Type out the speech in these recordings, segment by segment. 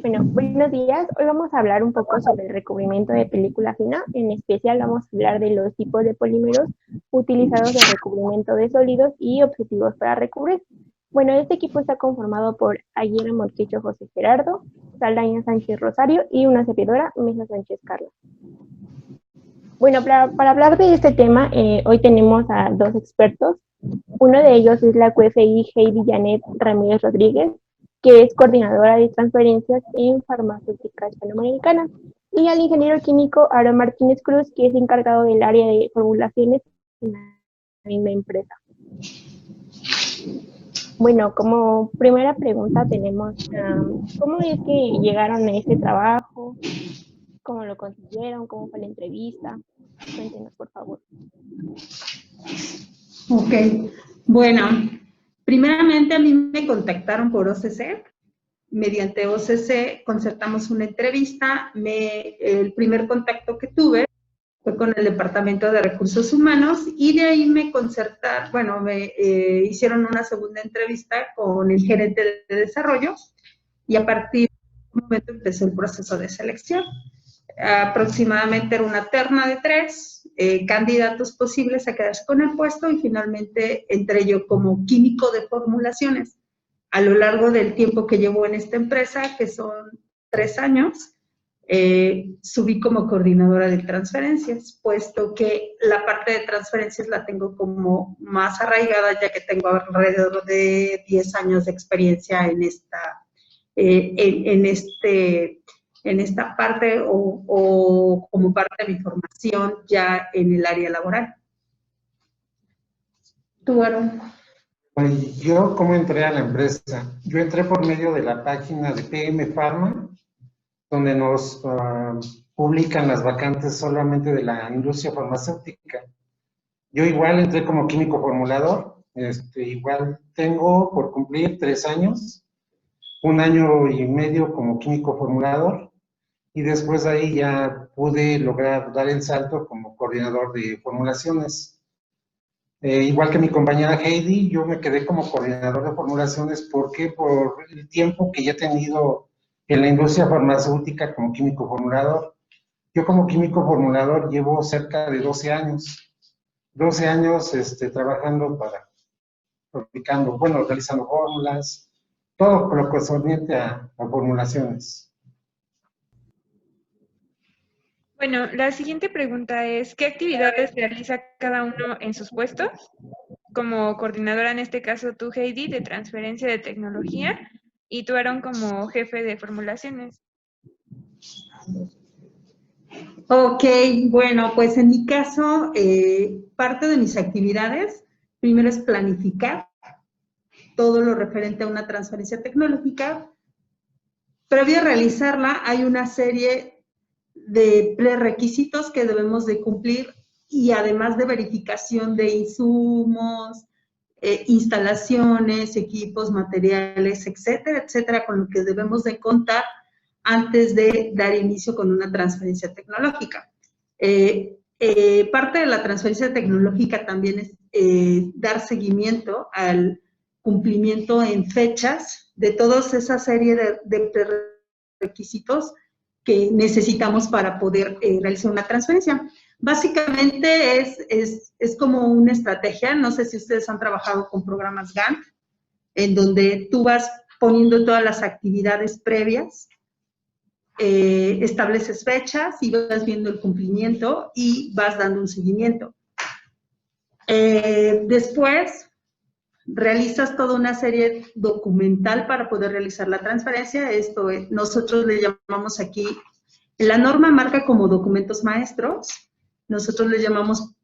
Bueno, buenos días. Hoy vamos a hablar un poco sobre el recubrimiento de película fina. En especial vamos a hablar de los tipos de polímeros utilizados en recubrimiento de sólidos y objetivos para recubrir. Bueno, este equipo está conformado por Aguirre Montecho José Gerardo, Saldaña Sánchez Rosario y una servidora, Mesa Sánchez Carla. Bueno, para hablar de este tema, hoy tenemos a dos expertos. Uno de ellos es la QFI Heidi Janet Ramírez Rodríguez, que es coordinadora de transferencias en farmacéutica hispanoamericana, y al ingeniero químico Aaron Martínez Cruz, que es encargado del área de formulaciones en la misma empresa. Bueno, como primera pregunta tenemos, ¿cómo es que llegaron a este trabajo? ¿Cómo lo consiguieron? ¿Cómo fue la entrevista? Cuéntenos, por favor. Ok, bueno, primeramente a mí me contactaron por OCC. Mediante OCC concertamos una entrevista. El primer contacto que tuve fue con el Departamento de Recursos Humanos y de ahí me hicieron una segunda entrevista con el gerente de desarrollo y a partir de ese momento empezó el proceso de selección. Aproximadamente era una terna de 3 candidatos posibles a quedarse con el puesto y finalmente entré yo como químico de formulaciones. A lo largo del tiempo que llevo en esta empresa, que son 3 años, subí como coordinadora de transferencias, puesto que la parte de transferencias la tengo como más arraigada, ya que tengo alrededor de 10 años de experiencia en esta parte o como parte de mi formación ya en el área laboral. ¿Tú, Aaron? Pues yo, ¿cómo entré a la empresa? Yo entré por medio de la página de PM Pharma, donde nos publican las vacantes solamente de la industria farmacéutica. Yo igual entré como químico formulador, igual tengo por cumplir 3 años, 1 año y medio como químico formulador, y después de ahí ya pude lograr dar el salto como coordinador de formulaciones. Igual que mi compañera Heidi, yo me quedé como coordinador de formulaciones porque por el tiempo que ya he tenido en la industria farmacéutica como químico formulador. Yo como químico formulador llevo cerca de 12 años. 12 años trabajando realizando fórmulas, todo lo concerniente a formulaciones. Bueno, la siguiente pregunta es, ¿qué actividades realiza cada uno en sus puestos? Como coordinadora, en este caso tú, Heidi, de transferencia de tecnología, y tú, Aaron, como jefe de formulaciones. Ok, bueno, pues en mi caso, parte de mis actividades, primero es planificar todo lo referente a una transferencia tecnológica. Previo a realizarla, hay una serie de prerequisitos que debemos de cumplir y además de verificación de insumos, instalaciones, equipos, materiales, etcétera, etcétera, con lo que debemos de contar antes de dar inicio con una transferencia tecnológica. Parte de la transferencia tecnológica también es dar seguimiento al cumplimiento en fechas de toda esa serie de requisitos que necesitamos para poder realizar una transferencia. Básicamente es como una estrategia, no sé si ustedes han trabajado con programas Gantt, en donde tú vas poniendo todas las actividades previas, estableces fechas y vas viendo el cumplimiento y vas dando un seguimiento. Después realizas toda una serie documental para poder realizar la transferencia. Esto nosotros le llamamos aquí, la norma marca como documentos maestros, nosotros le llamamos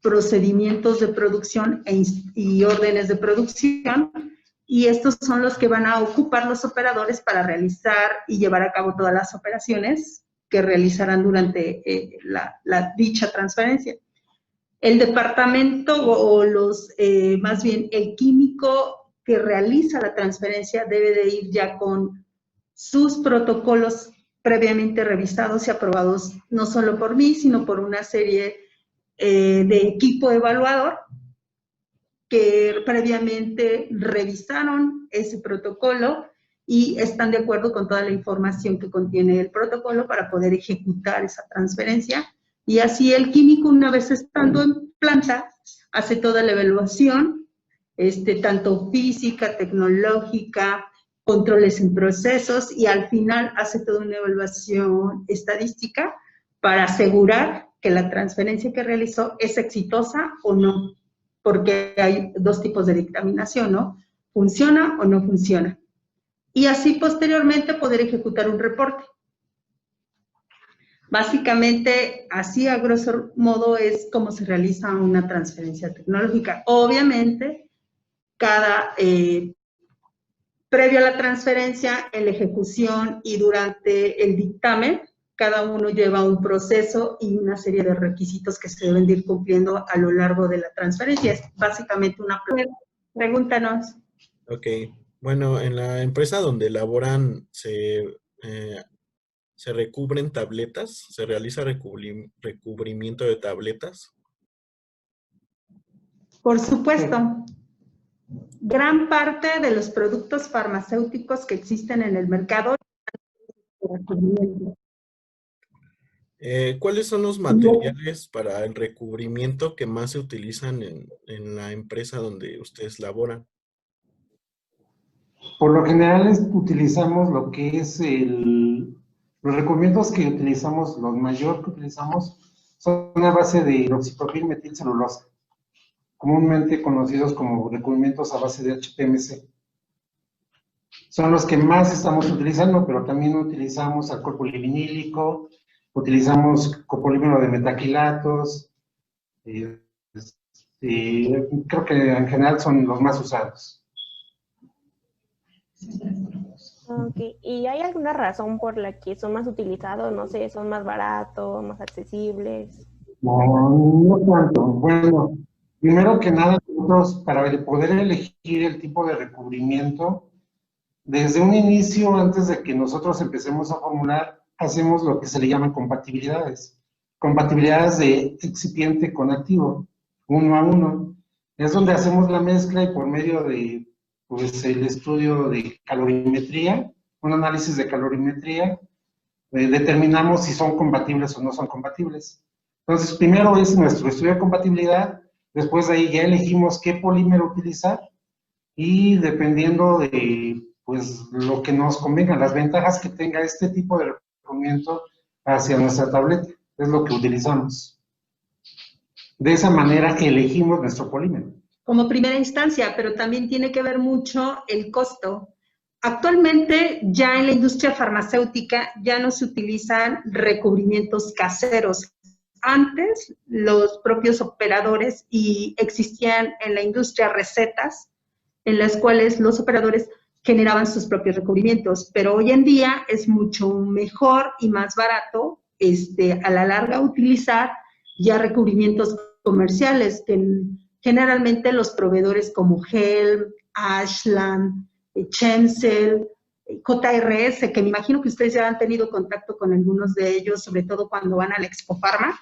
procedimientos de producción y órdenes de producción, y estos son los que van a ocupar los operadores para realizar y llevar a cabo todas las operaciones que realizarán durante dicha transferencia. El departamento más bien el químico que realiza la transferencia debe de ir ya con sus protocolos previamente revisados y aprobados no solo por mí, sino por una serie de equipo evaluador que previamente revisaron ese protocolo y están de acuerdo con toda la información que contiene el protocolo para poder ejecutar esa transferencia. Y así el químico, una vez estando en planta, hace toda la evaluación, tanto física, tecnológica, controles en procesos, y al final hace toda una evaluación estadística para asegurar que la transferencia que realizó es exitosa o no, porque hay dos tipos de dictaminación, ¿no? ¿Funciona o no funciona? Y así posteriormente poder ejecutar un reporte. Básicamente, así a grosso modo es como se realiza una transferencia tecnológica. Obviamente, previo a la transferencia, en la ejecución y durante el dictamen, cada uno lleva un proceso y una serie de requisitos que se deben de ir cumpliendo a lo largo de la transferencia. Es básicamente una pregúntanos. Ok, bueno, en la empresa donde laboran se recubren tabletas, se realiza recubrimiento de tabletas. Por supuesto. Gran parte de los productos farmacéuticos que existen en el mercado. ¿Cuáles son los materiales para el recubrimiento que más se utilizan en la empresa donde ustedes laboran? Por lo general utilizamos lo que es los recubrimientos que utilizamos, los mayor que utilizamos, son a base de hidroxipropil metilcelulosa, comúnmente conocidos como recubrimientos a base de HPMC. Son los que más estamos utilizando, pero también utilizamos alcohol polivinílico, utilizamos copolímero de metaquilatos, creo que en general son los más usados. Ok, ¿y hay alguna razón por la que son más utilizados? No sé, ¿son más baratos, más accesibles? No tanto. Bueno, primero que nada, nosotros para poder elegir el tipo de recubrimiento, desde un inicio, antes de que nosotros empecemos a formular, hacemos lo que se le llaman compatibilidades. Compatibilidades de excipiente con activo, 1 a 1. Es donde hacemos la mezcla y por medio de el estudio de calorimetría, un análisis de calorimetría, determinamos si son compatibles o no son compatibles. Entonces, primero es nuestro estudio de compatibilidad, después de ahí ya elegimos qué polímero utilizar y dependiendo de pues, lo que nos convenga, las ventajas que tenga este tipo de recubrimiento hacia nuestra tableta, es lo que utilizamos. De esa manera elegimos nuestro polímero. Como primera instancia, pero también tiene que ver mucho el costo. Actualmente ya en la industria farmacéutica ya no se utilizan recubrimientos caseros. Antes los propios operadores y existían en la industria recetas en las cuales los operadores generaban sus propios recubrimientos, pero hoy en día es mucho mejor y más barato a la larga utilizar ya recubrimientos comerciales que generalmente los proveedores como Helm, Ashland, Chemcell, JRS, que me imagino que ustedes ya han tenido contacto con algunos de ellos, sobre todo cuando van a la Expo Pharma,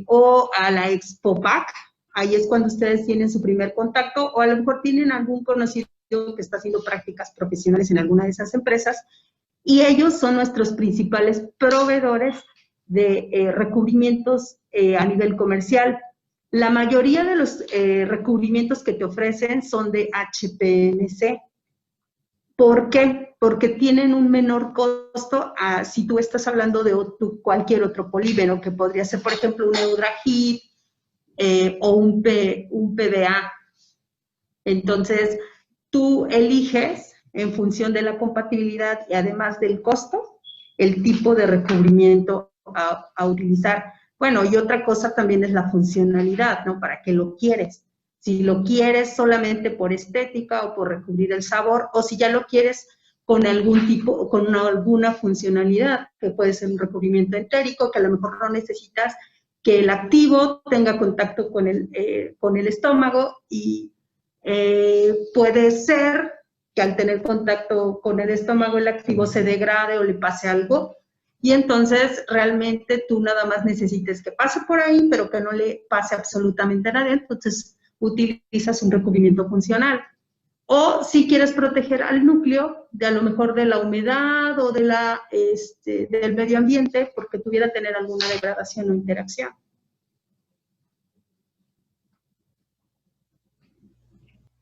o a la Expo PAC, ahí es cuando ustedes tienen su primer contacto, o a lo mejor tienen algún conocido que está haciendo prácticas profesionales en alguna de esas empresas, y ellos son nuestros principales proveedores de recubrimientos a nivel comercial. La mayoría de los recubrimientos que te ofrecen son de HPMC. ¿Por qué? Porque tienen un menor costo a si tú estás hablando de cualquier otro polímero, que podría ser, por ejemplo, un Eudragid o un PBA. Entonces, tú eliges en función de la compatibilidad y además del costo, el tipo de recubrimiento a utilizar. Bueno, y otra cosa también es la funcionalidad, ¿no? ¿Para qué lo quieres? Si lo quieres solamente por estética o por recubrir el sabor, o si ya lo quieres con algún tipo, con alguna funcionalidad, que puede ser un recubrimiento entérico, que a lo mejor no necesitas que el activo tenga contacto con el estómago y puede ser que al tener contacto con el estómago el activo se degrade o le pase algo, y entonces realmente tú nada más necesites que pase por ahí, pero que no le pase absolutamente a nadie, entonces utilizas un recubrimiento funcional. O si quieres proteger al núcleo, de a lo mejor de la humedad o de del medio ambiente, porque pudiera tener alguna degradación o interacción.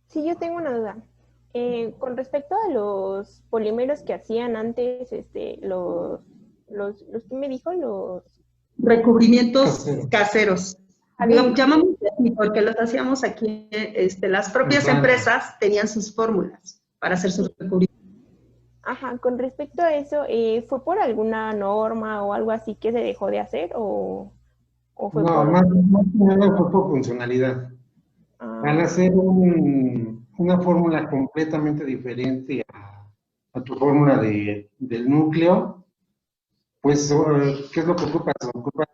Sí, yo tengo una duda. Con respecto a los polímeros que hacían antes, los ¿qué me dijo? Los Recubrimientos caseros. habían- Llamamos así porque los hacíamos aquí, las propias empresas tenían sus fórmulas para hacer sus recubrimientos. Ajá, con respecto a eso, ¿fue por alguna norma o algo así que se dejó de hacer o fue No, por... más que nada fue por funcionalidad. Al hacer una fórmula completamente diferente a tu fórmula del núcleo, pues, ¿qué es lo que ocupas? Ocupas,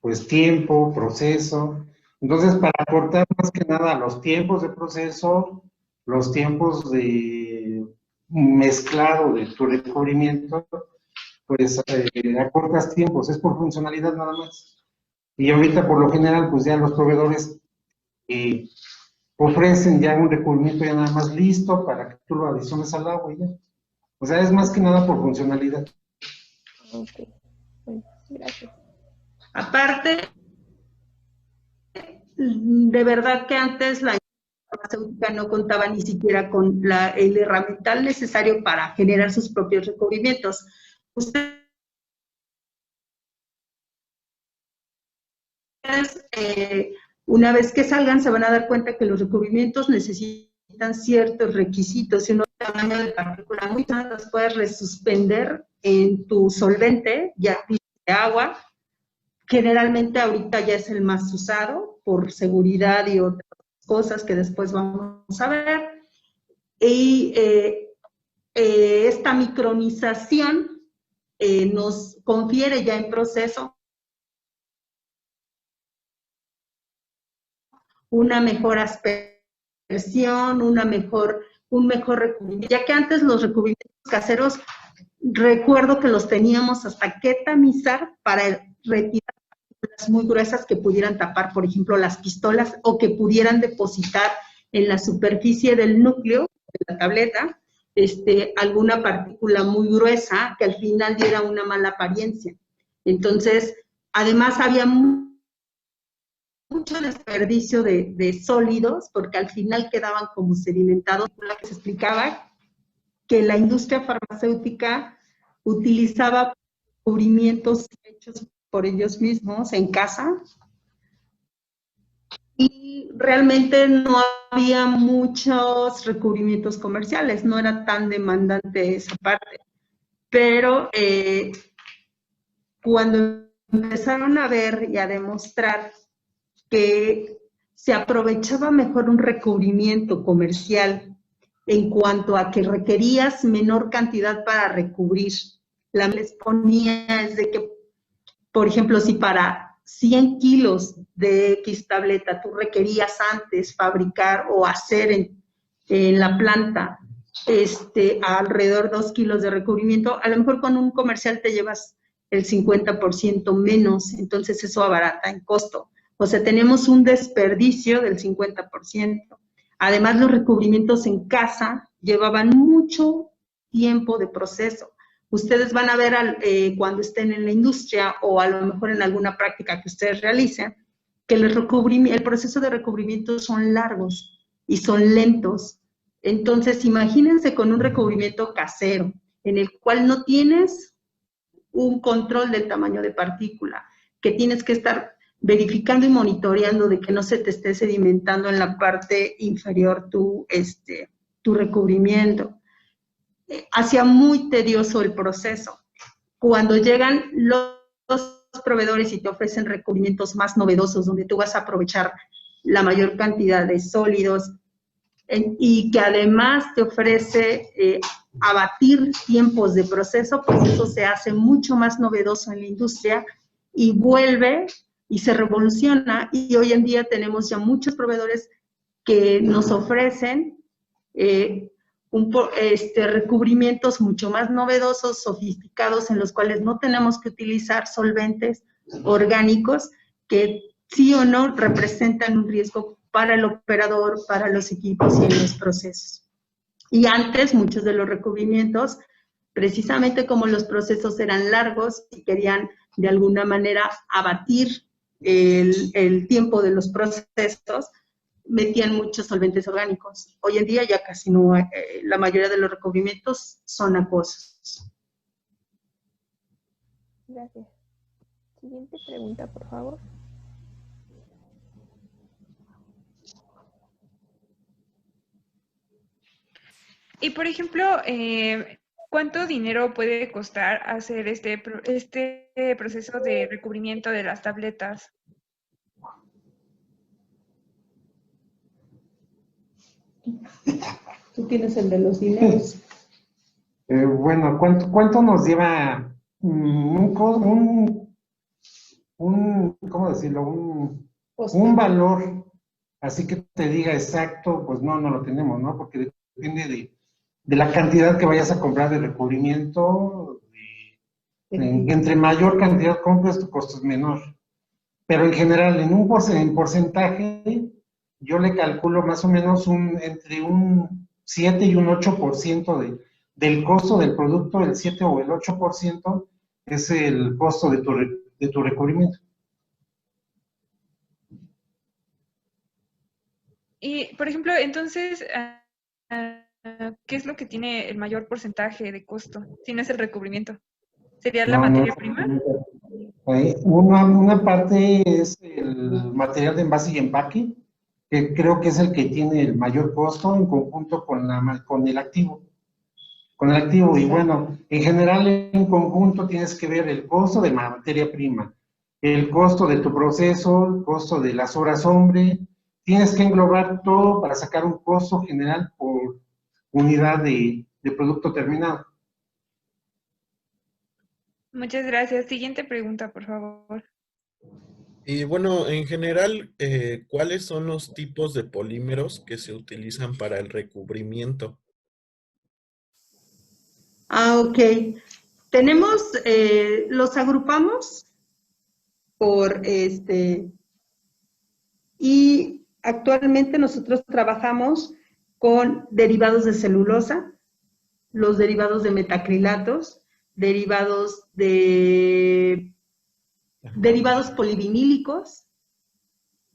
pues, tiempo, proceso. Entonces, para acortar más que nada los tiempos de proceso, los tiempos de mezclado de tu recubrimiento, pues, acortas tiempos, es por funcionalidad nada más. Y ahorita, por lo general, pues ya los proveedores ofrecen ya un recubrimiento ya nada más listo para que tú lo adiciones al agua y ya. O sea, es más que nada por funcionalidad. Ok, bueno, gracias. Aparte, de verdad que antes la farmacéutica no contaba ni siquiera con el herramental necesario para generar sus propios recubrimientos. Ustedes, una vez que salgan, se van a dar cuenta que los recubrimientos necesitan ciertos requisitos y un tamaño de partícula muy grande los puedes resuspender en tu solvente, ya de agua. Generalmente ahorita ya es el más usado por seguridad y otras cosas que después vamos a ver. Y esta micronización nos confiere ya en proceso una mejor aspersión, un mejor recubrimiento, ya que antes los recubrimientos caseros, recuerdo que los teníamos hasta que tamizar para retirar partículas muy gruesas que pudieran tapar, por ejemplo, las pistolas o que pudieran depositar en la superficie del núcleo de la tableta alguna partícula muy gruesa que al final diera una mala apariencia. Entonces, además había mucho desperdicio de sólidos, porque al final quedaban como sedimentados. La que se explicaba que la industria farmacéutica utilizaba cubrimientos hechos por ellos mismos en casa, y realmente no había muchos recubrimientos comerciales, no era tan demandante esa parte. Pero cuando empezaron a ver y a demostrar que se aprovechaba mejor un recubrimiento comercial en cuanto a que requerías menor cantidad para recubrir. La que les ponía es de que, por ejemplo, si para 100 kilos de X tableta tú requerías antes fabricar o hacer en la planta alrededor de 2 kilos de recubrimiento, a lo mejor con un comercial te llevas el 50% menos, entonces eso abarata en costo. O sea, tenemos un desperdicio del 50%. Además, los recubrimientos en casa llevaban mucho tiempo de proceso. Ustedes van a ver cuando estén en la industria o a lo mejor en alguna práctica que ustedes realicen, que el proceso de recubrimiento son largos y son lentos. Entonces, imagínense con un recubrimiento casero, en el cual no tienes un control del tamaño de partícula, que tienes que estar verificando y monitoreando de que no se te esté sedimentando en la parte inferior tu recubrimiento. Hacía muy tedioso el proceso. Cuando llegan los proveedores y te ofrecen recubrimientos más novedosos, donde tú vas a aprovechar la mayor cantidad de sólidos y que además te ofrece abatir tiempos de proceso, pues eso se hace mucho más novedoso en la industria y vuelve y se revoluciona. Y hoy en día tenemos ya muchos proveedores que nos ofrecen recubrimientos mucho más novedosos, sofisticados, en los cuales no tenemos que utilizar solventes orgánicos que sí o no representan un riesgo para el operador, para los equipos y en los procesos. Y antes, muchos de los recubrimientos, precisamente como los procesos eran largos y querían de alguna manera abatir el tiempo de los procesos, metían muchos solventes orgánicos. Hoy en día ya casi no, la mayoría de los recubrimientos son acuosos. Gracias. Siguiente pregunta, por favor. Y por ejemplo, ¿cuánto dinero puede costar hacer este proceso de recubrimiento de las tabletas? Tú tienes el de los dineros. Bueno, ¿cuánto nos lleva ¿cómo decirlo? Un valor, así que te diga exacto, pues no lo tenemos, ¿no? Porque depende de la cantidad que vayas a comprar de recubrimiento. Entre mayor cantidad compres, tu costo es menor. Pero en general, en porcentaje, yo le calculo más o menos entre un 7 y un 8% del costo del producto, el 7 o el 8% es el costo de tu recubrimiento. Y, por ejemplo, entonces, ¿qué es lo que tiene el mayor porcentaje de costo? Si no es el recubrimiento. ¿Sería la materia prima? Una parte es el material de envase y empaque, que creo que es el que tiene el mayor costo en conjunto con el activo. Y bueno, en general en conjunto tienes que ver el costo de la materia prima, el costo de tu proceso, el costo de las horas hombre. Tienes que englobar todo para sacar un costo general por unidad de producto terminado. Muchas gracias. Siguiente pregunta, por favor. Y bueno, en general, ¿cuáles son los tipos de polímeros que se utilizan para el recubrimiento? Ok. Tenemos, los agrupamos por y actualmente nosotros trabajamos con derivados de celulosa, los derivados de metacrilatos, derivados polivinílicos,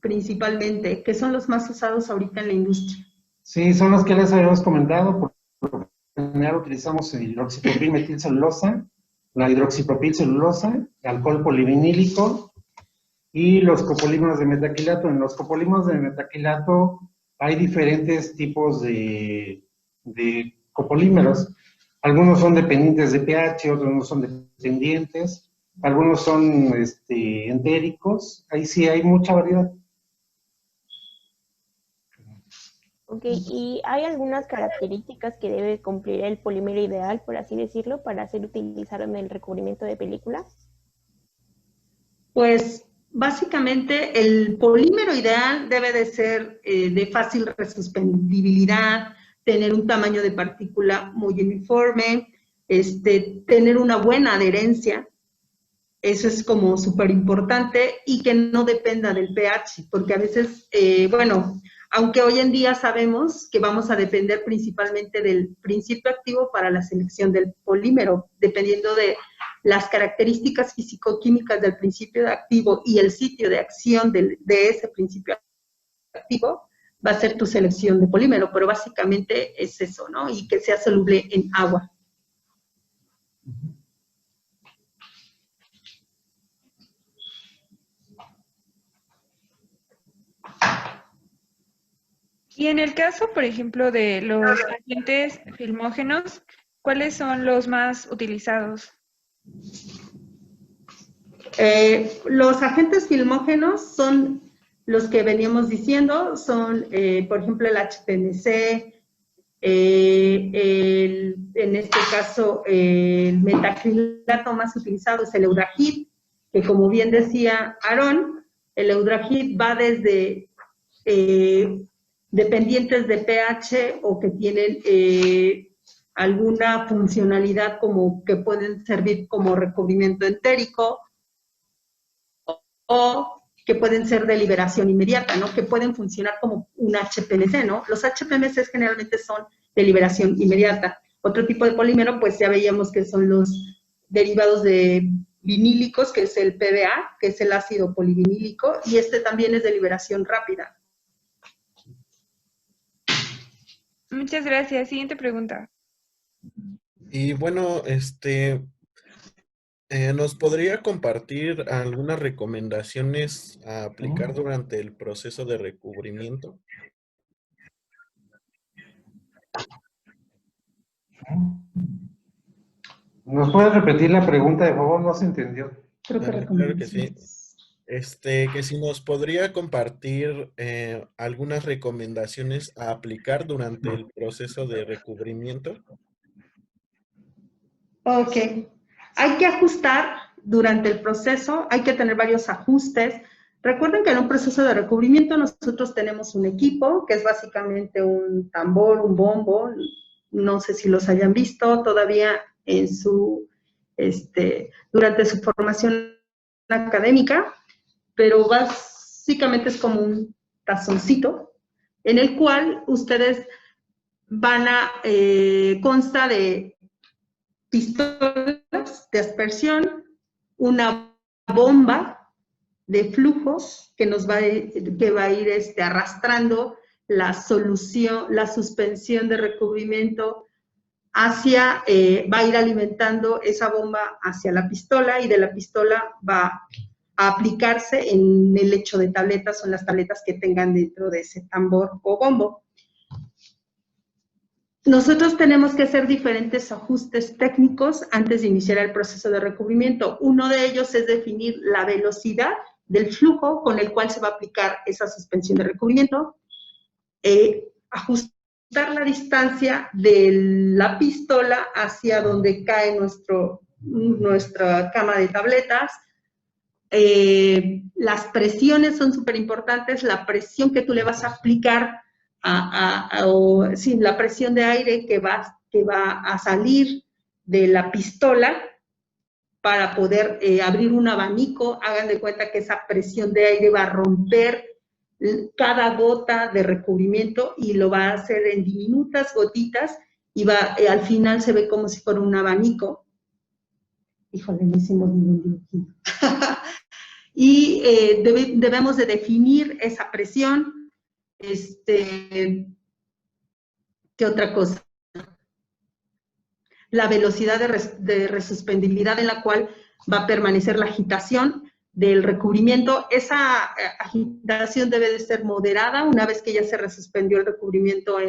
principalmente, que son los más usados ahorita en la industria. Sí, son los que les habíamos comentado. Por lo general utilizamos el hidroxipropilmetilcelulosa, la hidroxipropilcelulosa, alcohol polivinílico y los copolímeros de metacrilato. En los copolímeros de metacrilato hay diferentes tipos de copolímeros. Algunos son dependientes de pH, otros no son dependientes, algunos son entéricos. Ahí sí hay mucha variedad. Ok, ¿y hay algunas características que debe cumplir el polímero ideal, por así decirlo, para ser utilizado en el recubrimiento de película? Pues básicamente el polímero ideal debe de ser de fácil resuspendibilidad, tener un tamaño de partícula muy uniforme, tener una buena adherencia, eso es como súper importante, y que no dependa del pH, porque a veces, bueno, aunque hoy en día sabemos que vamos a depender principalmente del principio activo para la selección del polímero, dependiendo de las características físico-químicas del principio activo y el sitio de acción de ese principio activo, va a ser tu selección de polímero, pero básicamente es eso, ¿no? Y que sea soluble en agua. Y en el caso, por ejemplo, de los agentes filmógenos, ¿cuáles son los más utilizados? Los agentes filmógenos son los que veníamos diciendo, son, por ejemplo, el HPMC, en este caso, el metacrilato más utilizado es el Eudragid, que como bien decía Aarón, el Eudragid va desde dependientes de pH o que tienen alguna funcionalidad como que pueden servir como recubrimiento entérico o que pueden ser de liberación inmediata, ¿no? Que pueden funcionar como un HPLC, ¿no? Los HPLCs generalmente son de liberación inmediata. Otro tipo de polímero, pues ya veíamos que son los derivados de vinílicos, que es el PBA, que es el ácido polivinílico, y este también es de liberación rápida. Muchas gracias. Siguiente pregunta. Y bueno, ¿nos podría compartir algunas recomendaciones a aplicar durante el proceso de recubrimiento? ¿Nos puedes repetir la pregunta, de favor? No se entendió. Creo que Claro que sí. recomendaciones. Que si nos podría compartir algunas recomendaciones a aplicar durante el proceso de recubrimiento. Ok. Hay que ajustar durante el proceso, hay que tener varios ajustes. Recuerden que en un proceso de recubrimiento nosotros tenemos un equipo, que es básicamente un tambor, un bombo, no sé si los hayan visto todavía en su, durante su formación académica, pero básicamente es como un tazoncito en el cual ustedes van a, consta de pistolas de aspersión, una bomba de flujos que va a ir arrastrando la solución, la suspensión de recubrimiento hacia, va a ir alimentando esa bomba hacia la pistola y de la pistola va a aplicarse en el lecho de tabletas o en las tabletas que tengan dentro de ese tambor o bombo. Nosotros tenemos que hacer diferentes ajustes técnicos antes de iniciar el proceso de recubrimiento. Uno de ellos es definir la velocidad del flujo con el cual se va a aplicar esa suspensión de recubrimiento, ajustar la distancia de la pistola hacia donde cae nuestra cama de tabletas. Las presiones son súper importantes, la presión que tú le vas a aplicar la presión de aire que va a salir de la pistola para poder abrir un abanico. Hagan de cuenta que esa presión de aire va a romper cada gota de recubrimiento y lo va a hacer en diminutas gotitas y al final se ve como si fuera un abanico. Híjole, no hicimos ningún dibujito. Y debemos de definir esa presión. ¿Qué otra cosa? La velocidad de resuspendibilidad en la cual va a permanecer la agitación del recubrimiento. Esa agitación debe de ser moderada una vez que ya se resuspendió el recubrimiento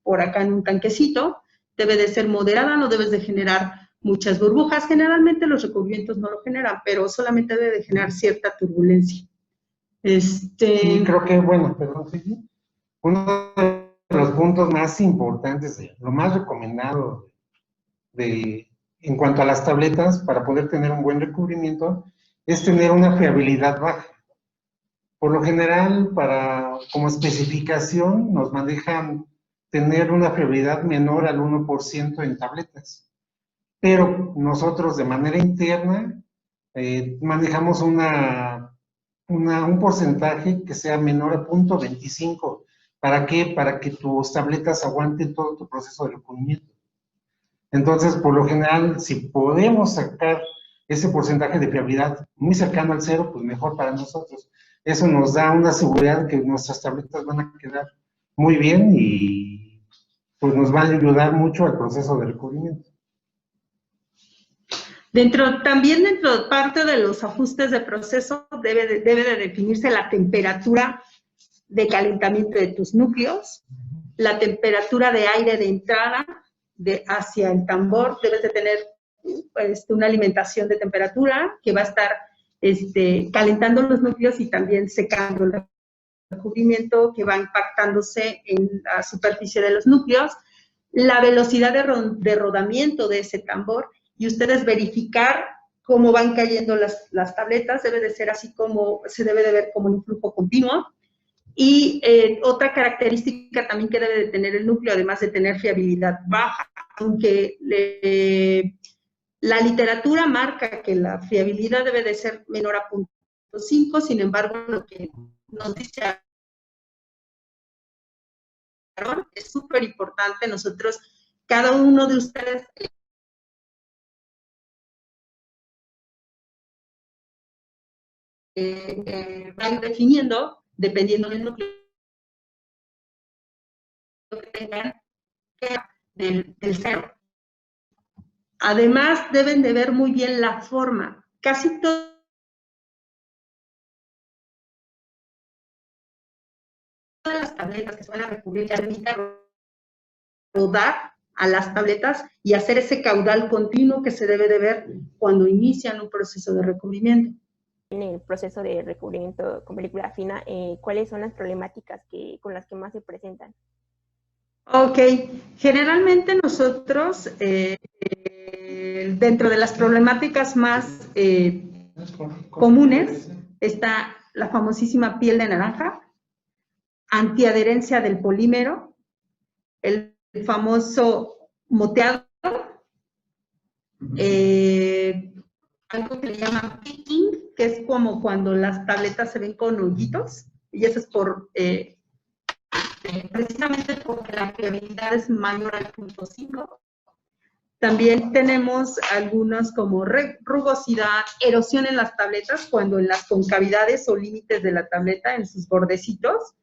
por acá en un tanquecito. Debe de ser moderada, no debes de generar muchas burbujas. Generalmente los recubrimientos no lo generan, pero solamente debe de generar cierta turbulencia. Sí, creo que, bueno, perdón, sí. Uno de los puntos más importantes, lo más recomendado en cuanto a las tabletas para poder tener un buen recubrimiento es tener una fiabilidad baja. Por lo general, como especificación, nos manejan tener una fiabilidad menor al 1% en tabletas. Pero nosotros de manera interna manejamos un porcentaje que sea menor a 0.25. ¿Para qué? Para que tus tabletas aguanten todo tu proceso de recubrimiento. Entonces, por lo general, si podemos sacar ese porcentaje de fiabilidad muy cercano al cero, pues mejor para nosotros. Eso nos da una seguridad que nuestras tabletas van a quedar muy bien y pues nos van a ayudar mucho al proceso de recubrimiento. También dentro de parte de los ajustes de proceso debe de definirse la temperatura de calentamiento de tus núcleos, la temperatura de aire de entrada hacia el tambor. Debes de tener una alimentación de temperatura que va a estar calentando los núcleos y también secando el recubrimiento que va impactándose en la superficie de los núcleos, la velocidad de rodamiento de ese tambor y ustedes verificar cómo van cayendo las tabletas. Debe de ser así como se debe de ver como un flujo continuo. Y otra característica también que debe de tener el núcleo, además de tener fiabilidad baja, aunque la literatura marca que la fiabilidad debe de ser menor a 5, sin embargo, lo que nos dice Aaron es súper importante. Nosotros, cada uno de ustedes van definiendo, dependiendo del núcleo que tengan, del cero. Además, deben de ver muy bien la forma. Casi todas las tabletas que se van a recubrir ya deben rodar a las tabletas y hacer ese caudal continuo que se debe de ver cuando inician un proceso de recubrimiento. En el proceso de recubrimiento con película fina, ¿cuáles son las problemáticas con las que más se presentan? Ok, generalmente nosotros, dentro de las problemáticas más comunes, está la famosísima piel de naranja, antiadherencia del polímero, el famoso moteado, algo que le llaman picking, que es como cuando las tabletas se ven con hoyitos, y eso es por precisamente porque la fiabilidad es mayor al 0.5. También tenemos algunos como rugosidad, erosión en las tabletas, cuando en las concavidades o límites de la tableta, en sus bordecitos,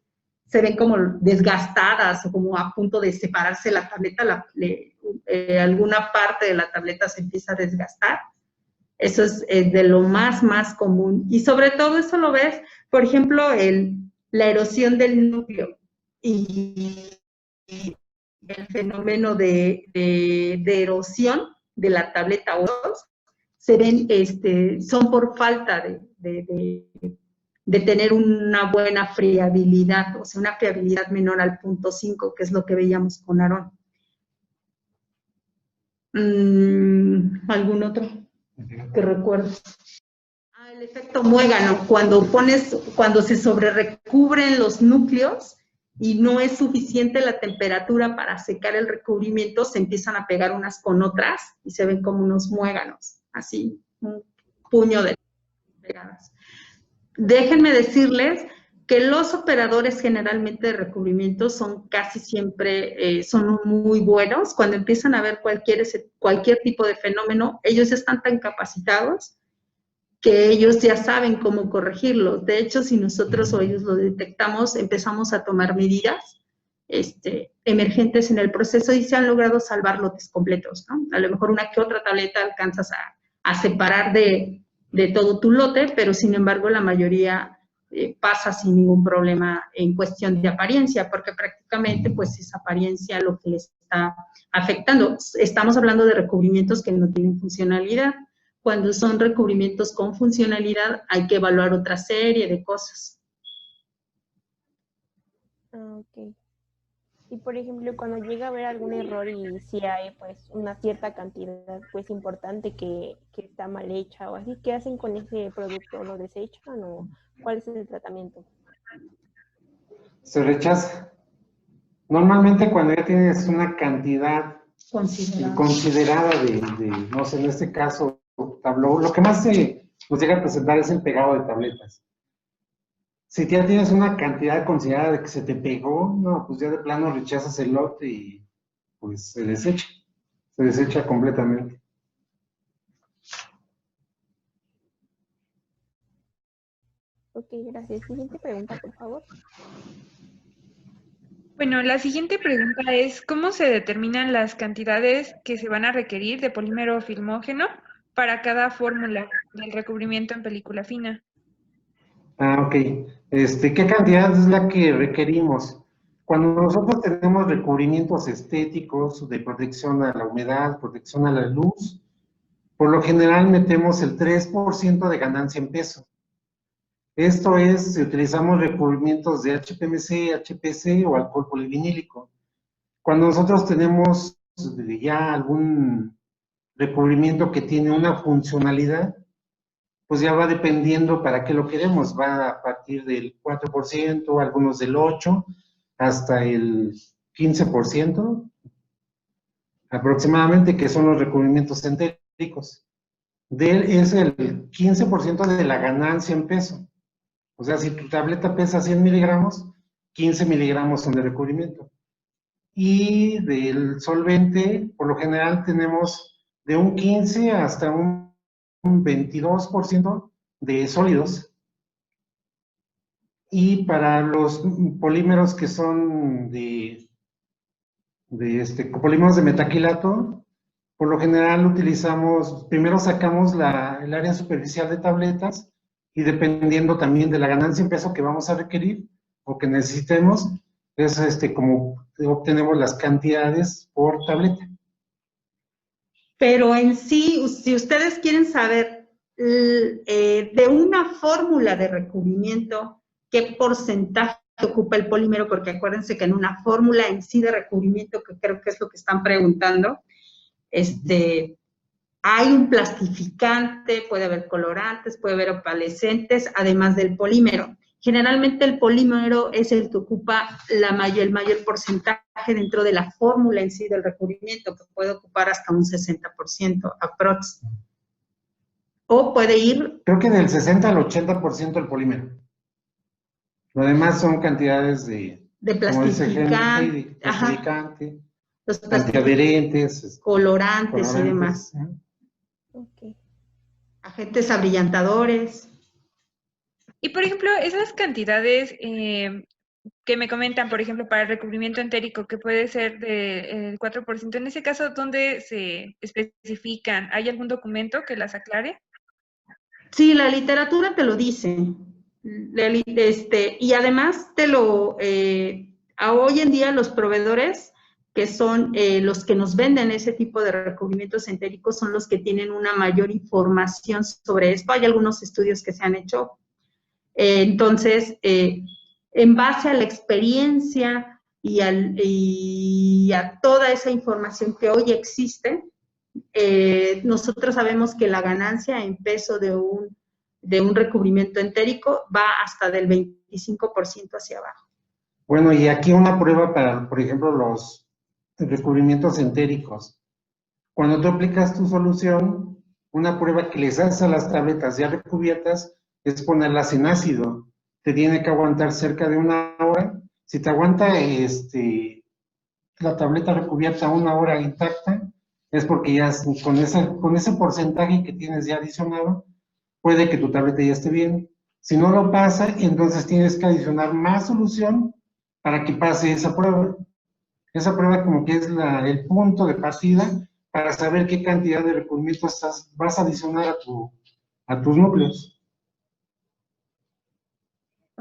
se ven como desgastadas o como a punto de separarse la tableta, alguna parte de la tableta se empieza a desgastar. Eso es de lo más común. Y sobre todo eso lo ves, por ejemplo, la erosión del núcleo y el fenómeno de erosión de la tableta O2 se ven, son por falta de tener una buena friabilidad, o sea, una friabilidad menor al 0.5, que es lo que veíamos con Aaron. ¿Algún otro que recuerdes? El efecto muégano, cuando se sobrerecubren los núcleos y no es suficiente la temperatura para secar el recubrimiento, se empiezan a pegar unas con otras y se ven como unos muéganos, así, un puño de pegadas. Déjenme decirles que los operadores generalmente de recubrimiento son casi siempre, son muy buenos. Cuando empiezan a ver cualquier tipo de fenómeno, ellos están tan capacitados que ellos ya saben cómo corregirlo. De hecho, si nosotros o ellos lo detectamos, empezamos a tomar medidas emergentes en el proceso y se han logrado salvar lotes completos, ¿no? A lo mejor una que otra tableta alcanzas a separar de todo tu lote, pero sin embargo la mayoría pasa sin ningún problema en cuestión de apariencia, porque prácticamente pues es apariencia lo que les está afectando. Estamos hablando de recubrimientos que no tienen funcionalidad. Cuando son recubrimientos con funcionalidad, hay que evaluar otra serie de cosas. Ok. Y por ejemplo, cuando llega a haber algún error y si hay pues una cierta cantidad pues importante que está mal hecha o así, ¿qué hacen con ese producto? ¿Lo desechan o cuál es el tratamiento? Se rechaza. Normalmente cuando ya tienes una cantidad considerada de, no sé, en este caso, tabló, lo que más nos llega a presentar es el pegado de tabletas. Si ya tienes una cantidad considerada de que se te pegó, no, pues ya de plano rechazas el lote y pues se desecha completamente. Ok, gracias. Siguiente pregunta, por favor. Bueno, la siguiente pregunta es, ¿cómo se determinan las cantidades que se van a requerir de polímero filmógeno para cada fórmula del recubrimiento en película fina? Ah, ok. ¿Qué cantidad es la que requerimos? Cuando nosotros tenemos recubrimientos estéticos de protección a la humedad, protección a la luz, por lo general metemos el 3% de ganancia en peso. Esto es, si utilizamos recubrimientos de HPMC, HPC o alcohol polivinílico. Cuando nosotros tenemos ya algún recubrimiento que tiene una funcionalidad, pues ya va dependiendo para qué lo queremos. Va a partir del 4%, algunos del 8%, hasta el 15% aproximadamente, que son los recubrimientos entéricos. es el 15% de la ganancia en peso. O sea, si tu tableta pesa 100 miligramos, 15 miligramos son de recubrimiento. Y del solvente, por lo general tenemos de un 15 hasta un 22% de sólidos. Y para los polímeros que son copolímeros de metaquilato, por lo general utilizamos, primero sacamos el área superficial de tabletas y dependiendo también de la ganancia en peso que vamos a requerir o que necesitemos, es como obtenemos las cantidades por tableta. Pero en sí, si ustedes quieren saber de una fórmula de recubrimiento, qué porcentaje ocupa el polímero, porque acuérdense que en una fórmula en sí de recubrimiento, que creo que es lo que están preguntando, hay un plastificante, puede haber colorantes, puede haber opalescentes, además del polímero. Generalmente el polímero es el que ocupa el mayor porcentaje dentro de la fórmula en sí del recubrimiento, que puede ocupar hasta un 60% aprox. O puede ir... Creo que del 60 al 80% el polímero. Lo demás son cantidades de plastificante, los antiadherentes, colorantes y demás. Okay. Agentes abrillantadores. Y, por ejemplo, esas cantidades que me comentan, por ejemplo, para el recubrimiento entérico, que puede ser del 4%, en ese caso, ¿dónde se especifican? ¿Hay algún documento que las aclare? Sí, la literatura te lo dice. Y además hoy en día los proveedores, que son los que nos venden ese tipo de recubrimientos entéricos, son los que tienen una mayor información sobre esto. Hay algunos estudios que se han hecho. Entonces, en base a la experiencia y a toda esa información que hoy existe, nosotros sabemos que la ganancia en peso de un recubrimiento entérico va hasta del 25% hacia abajo. Bueno, y aquí una prueba para, por ejemplo, los recubrimientos entéricos. Cuando tú aplicas tu solución, una prueba que les haces a las tabletas ya recubiertas es ponerlas en ácido. Te tiene que aguantar cerca de 1 hora. Si te aguanta la tableta recubierta 1 hora intacta, es porque ya con ese porcentaje que tienes ya adicionado, puede que tu tableta ya esté bien. Si no lo pasa, entonces tienes que adicionar más solución para que pase esa prueba. Esa prueba como que es el punto de partida para saber qué cantidad de recubrimiento vas a adicionar a tus núcleos.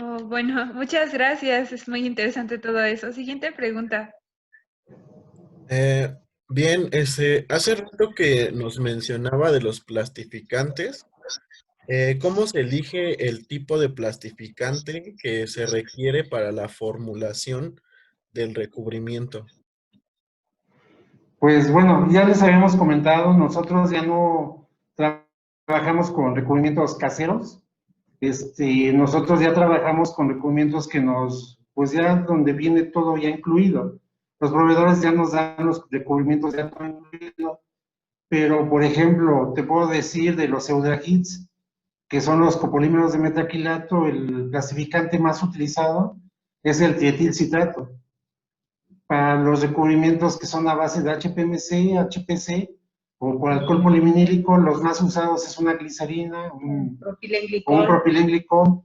Oh, bueno, muchas gracias. Es muy interesante todo eso. Siguiente pregunta. Bien, hace rato que nos mencionaba de los plastificantes. ¿Cómo se elige el tipo de plastificante que se requiere para la formulación del recubrimiento? Pues bueno, ya les habíamos comentado, nosotros ya no trabajamos con recubrimientos caseros. Nosotros ya trabajamos con recubrimientos pues ya donde viene todo ya incluido. Los proveedores ya nos dan los recubrimientos ya todo incluido. Pero, por ejemplo, te puedo decir de los Eudragits, que son los copolímeros de metaquilato, el clasificante más utilizado es el trietilcitrato. Para los recubrimientos que son a base de HPMC, HPC, o por alcohol polivinílico, los más usados es una glicerina, un propilenglicol,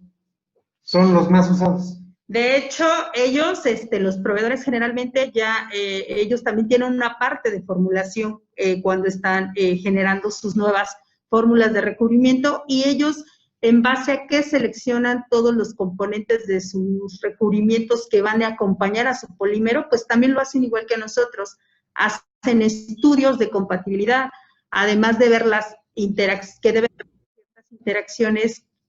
son los más usados. De hecho, ellos, los proveedores generalmente ellos también tienen una parte de formulación cuando están generando sus nuevas fórmulas de recubrimiento y ellos, en base a qué seleccionan todos los componentes de sus recubrimientos que van a acompañar a su polímero, pues también lo hacen igual que nosotros. Hacen estudios de compatibilidad, además de ver las interacciones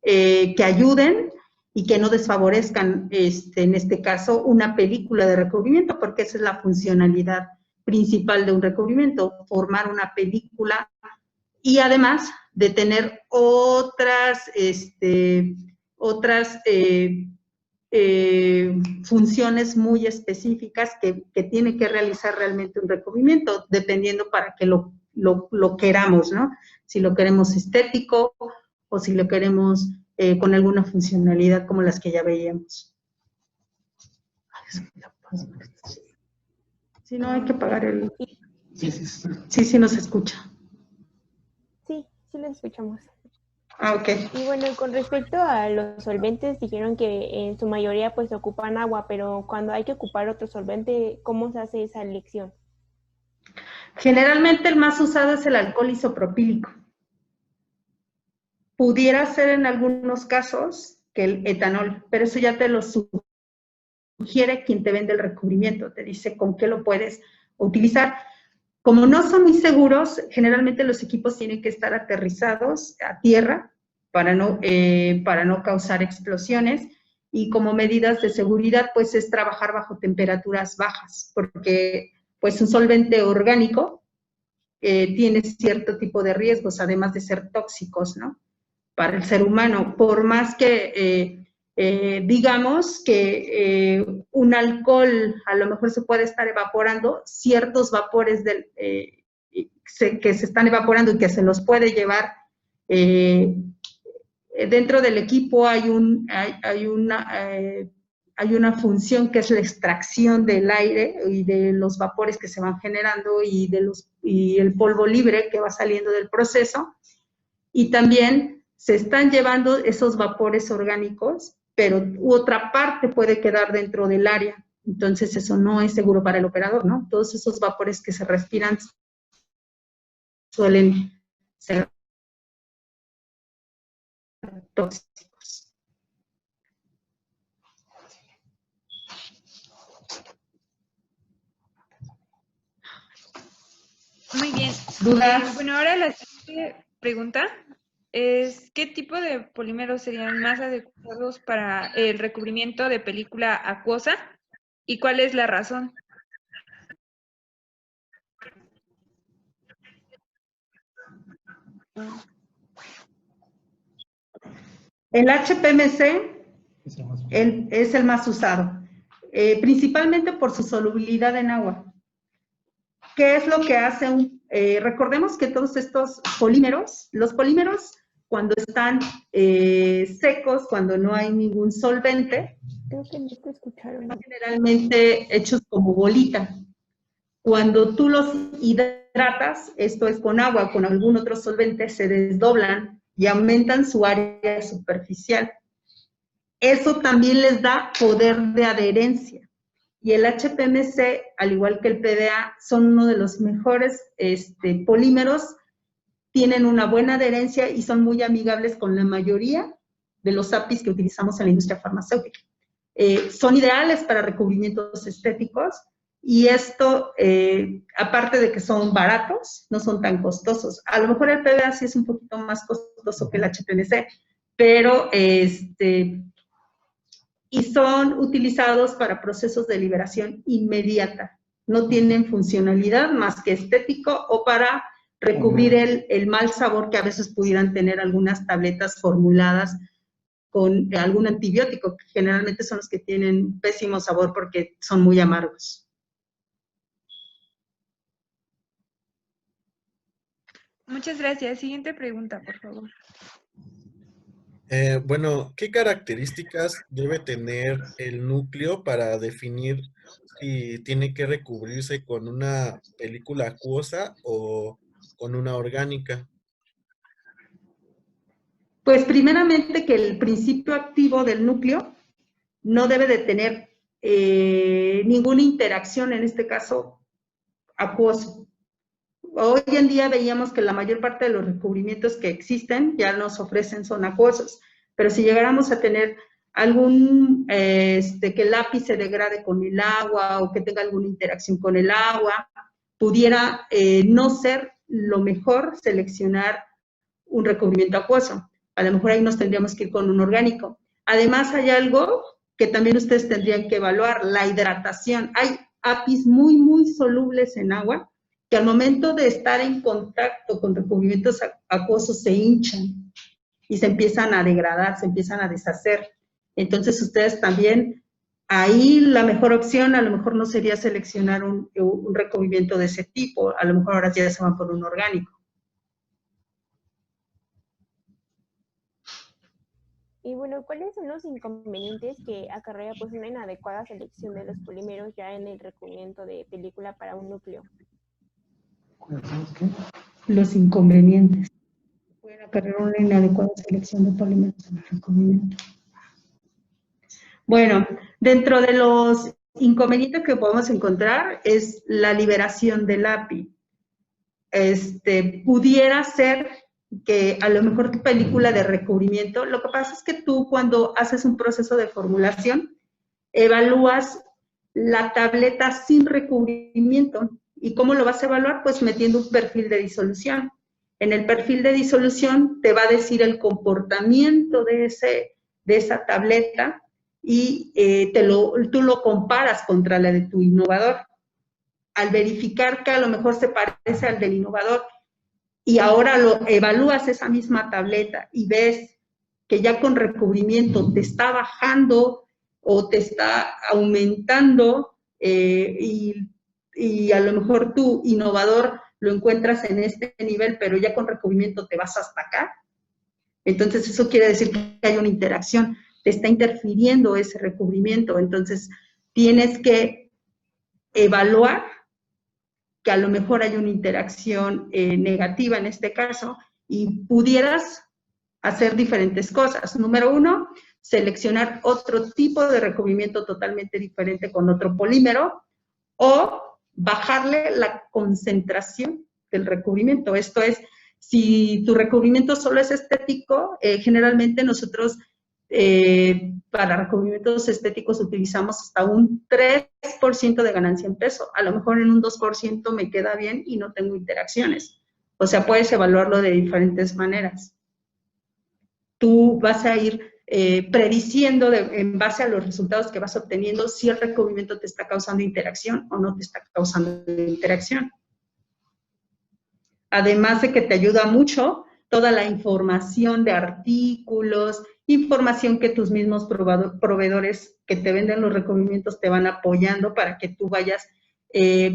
que ayuden y que no desfavorezcan, en este caso, una película de recubrimiento, porque esa es la funcionalidad principal de un recubrimiento, formar una película y además de tener otras funciones muy específicas que tiene que realizar realmente un recubrimiento, dependiendo para qué lo lo queramos, ¿no? Si lo queremos estético o si lo queremos con alguna funcionalidad como las que ya veíamos. Si no, hay que apagar el... Sí, nos escucha. Sí, sí lo escuchamos. Ah, ok. Y bueno, con respecto a los solventes, dijeron que en su mayoría pues ocupan agua, pero cuando hay que ocupar otro solvente, ¿cómo se hace esa elección? Generalmente el más usado es el alcohol isopropílico. Pudiera ser en algunos casos que el etanol, pero eso ya te lo sugiere quien te vende el recubrimiento, te dice con qué lo puedes utilizar. Como no son muy seguros, generalmente los equipos tienen que estar aterrizados a tierra para no causar explosiones, y como medidas de seguridad, pues es trabajar bajo temperaturas bajas, porque pues un solvente orgánico tiene cierto tipo de riesgos, además de ser tóxicos, ¿no? Para el ser humano, por más que digamos que un alcohol a lo mejor se puede estar evaporando, ciertos vapores que se están evaporando y que se los puede llevar, dentro del equipo hay una función que es la extracción del aire y de los vapores que se van generando y el polvo libre que va saliendo del proceso, y también se están llevando esos vapores orgánicos, pero otra parte puede quedar dentro del área, entonces eso no es seguro para el operador, ¿no? Todos esos vapores que se respiran suelen ser tóxicos. Muy bien. ¿Dudas? Bueno, ahora la siguiente pregunta es, ¿qué tipo de polímeros serían más adecuados para el recubrimiento de película acuosa y cuál es la razón? El HPMC es el más usado, principalmente por su solubilidad en agua. ¿Qué es lo que hace recordemos que todos estos polímeros, los polímeros cuando están secos, cuando no hay ningún solvente, Creo que no te escucharon. son generalmente hechos como bolita. Cuando tú los hidratas, esto es con agua o con algún otro solvente, se desdoblan y aumentan su área superficial. Eso también les da poder de adherencia. Y el HPMC, al igual que el PDA, son uno de los mejores polímeros, tienen una buena adherencia y son muy amigables con la mayoría de los APIs que utilizamos en la industria farmacéutica. Son ideales para recubrimientos estéticos, y esto, aparte de que son baratos, no son tan costosos. A lo mejor el PDA sí es un poquito más costoso que el HPMC, pero y son utilizados para procesos de liberación inmediata. No tienen funcionalidad más que estético o para recubrir el mal sabor que a veces pudieran tener algunas tabletas formuladas con algún antibiótico, que generalmente son los que tienen pésimo sabor porque son muy amargos. Muchas gracias. Siguiente pregunta, por favor. Bueno, ¿qué características debe tener el núcleo para definir si tiene que recubrirse con una película acuosa o con una orgánica? Pues primeramente que el principio activo del núcleo no debe de tener ninguna interacción, en este caso acuoso. Hoy en día veíamos que la mayor parte de los recubrimientos que existen ya nos ofrecen son acuosos, pero si llegáramos a tener algún, que el lápiz se degrade con el agua o que tenga alguna interacción con el agua, pudiera no ser lo mejor seleccionar un recubrimiento acuoso. A lo mejor ahí nos tendríamos que ir con un orgánico. Además, hay algo que también ustedes tendrían que evaluar, la hidratación. Hay APIs muy, muy solubles en agua que al momento de estar en contacto con recubrimientos acuosos se hinchan y se empiezan a degradar, se empiezan a deshacer. Entonces, ustedes también Ahí la mejor opción a lo mejor no sería seleccionar un recubrimiento de ese tipo, a lo mejor ahora ya se van por un orgánico. Y bueno, ¿cuáles son los inconvenientes que acarrea pues una inadecuada selección de los polímeros ya en el recubrimiento de película para un núcleo? Los inconvenientes. Pueden acarrear una inadecuada selección de polímeros en el recubrimiento. Bueno, dentro de los inconvenientes que podemos encontrar es la liberación del API. Pudiera ser que a lo mejor tu película de recubrimiento, lo que pasa es que tú cuando haces un proceso de formulación, evalúas la tableta sin recubrimiento. ¿Y cómo lo vas a evaluar? Pues metiendo un perfil de disolución. En el perfil de disolución te va a decir el comportamiento de esa tableta y tú lo comparas contra la de tu innovador. Al verificar que a lo mejor se parece al del innovador y ahora lo evalúas esa misma tableta y ves que ya con recubrimiento te está bajando o te está aumentando y a lo mejor tu innovador lo encuentras en este nivel, pero ya con recubrimiento te vas hasta acá. Entonces eso quiere decir que hay una interacción, te está interfiriendo ese recubrimiento. Entonces tienes que evaluar que a lo mejor hay una interacción negativa en este caso y pudieras hacer diferentes cosas. Número 1, seleccionar otro tipo de recubrimiento totalmente diferente con otro polímero o bajarle la concentración del recubrimiento. Esto es, si tu recubrimiento solo es estético, generalmente nosotros para recubrimientos estéticos utilizamos hasta un 3% de ganancia en peso. A lo mejor en un 2% me queda bien y no tengo interacciones. O sea, puedes evaluarlo de diferentes maneras. Tú vas a ir prediciendo en base a los resultados que vas obteniendo si el recubrimiento te está causando interacción o no te está causando interacción. Además de que te ayuda mucho toda la información de artículos, información que tus mismos proveedores que te venden los recubrimientos te van apoyando para que tú vayas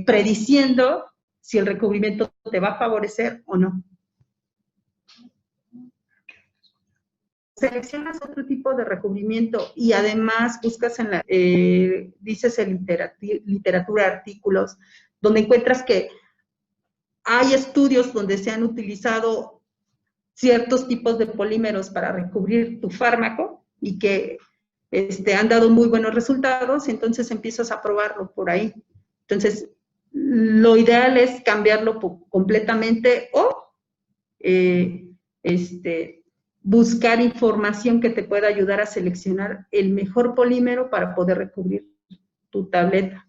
prediciendo si el recubrimiento te va a favorecer o no. Seleccionas otro tipo de recubrimiento y además buscas en la, dices en literatura, artículos, donde encuentras que hay estudios donde se han utilizado ciertos tipos de polímeros para recubrir tu fármaco y que han dado muy buenos resultados, entonces empiezas a probarlo por ahí. Entonces, lo ideal es cambiarlo completamente o buscar información que te pueda ayudar a seleccionar el mejor polímero para poder recubrir tu tableta.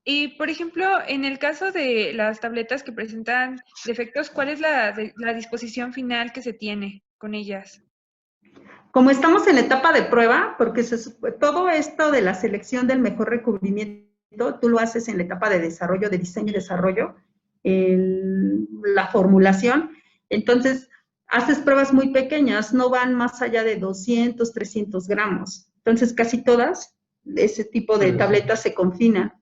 Y, por ejemplo, en el caso de las tabletas que presentan defectos, ¿cuál es la disposición final que se tiene con ellas? Como estamos en la etapa de prueba, porque todo esto de la selección del mejor recubrimiento, tú lo haces en la etapa de desarrollo, de diseño y desarrollo, la formulación, entonces haces pruebas muy pequeñas, no van más allá de 200, 300 gramos. Entonces casi todas, ese tipo de tabletas se confinan.